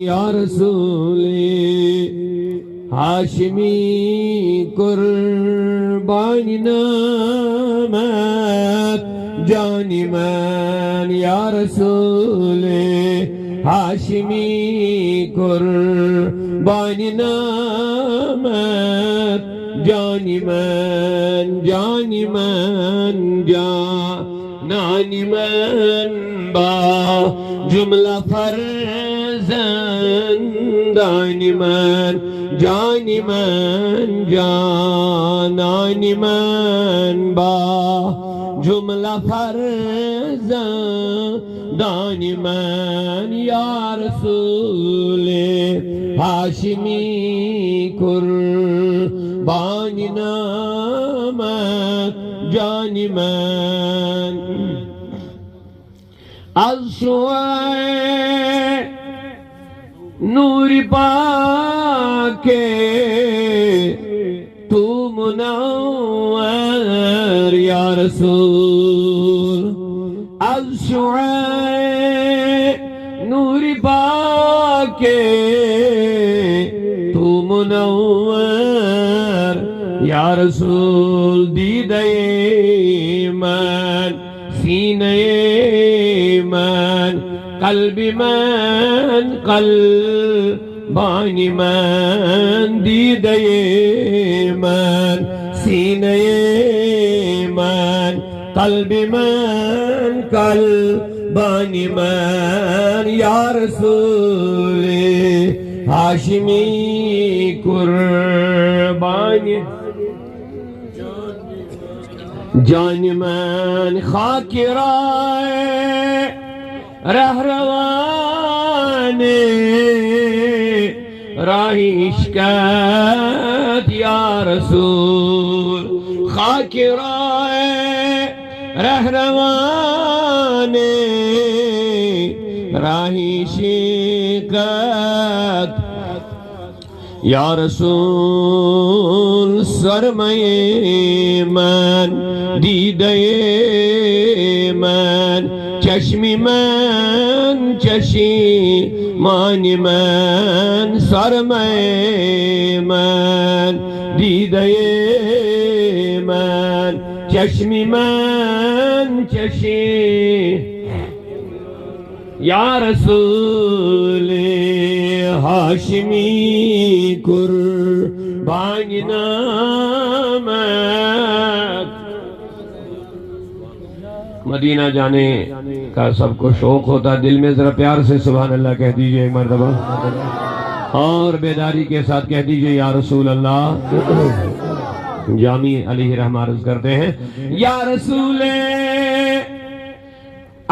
या रसूले हाशिमी कुर्बानी नामत जानी मन या रसूले हाशिमी कुर्बानी नामत जानी मन नानी मन बा जुमला फर्जंदानी मन जानी मन नानी मन बा जुमला फर्जंदानी मन या रसूले हाशिमी कुर्बानी नामत जानी मन अज़्शुए नूर पाके तू मुनव्वर या रसूल अज़्शुए नूर पाके तू मुनव्वर या रसूल दीदे मन सीने मन कल्बी मन कल्बानी मन दीदे मन सीने मन कल्बी मन कल्बानी मन या रसूले हाशिमी कुर्बानी जानी मन खाकिराए रहरवाने राही इश्क़त या रसूल खाकिराए रहरवाने राही इश्क़त या रसूल सरमये मन दीदे मन चश्मी मन चशी मानी मन सरमये मन दीदे मन चश्मी मन चशी या रसूले हाशिमी कुर्बानी नामत मदीना जाने का सबको शौक होता दिल में जरा प्यार से सुभान अल्लाह कह दीजिए एक मर्तबा और बेदारी के साथ कह दीजिए या रसूल अल्लाह। जामी अलैहि रहमा अर्ज़ करते हैं या रसूले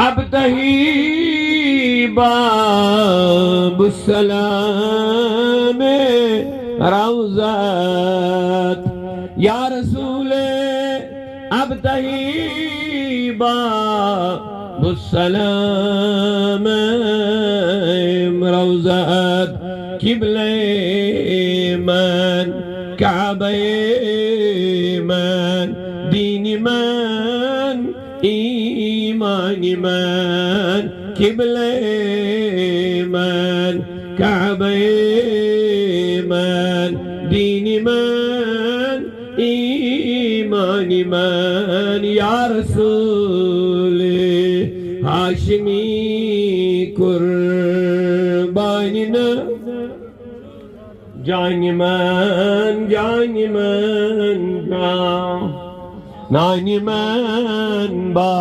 अब तही बाब सलाम रौज़त या रसूले अब तही बाब सलाम रौज़त किबले मन काबे मन दीनी मन ईमानी मन किबले मन काबे मन दीनी मन ईमानी मन या रसूले हाशिमी कुर्बानी न जानी मन नानी मन बा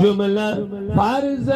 जुमला फर्जंदानी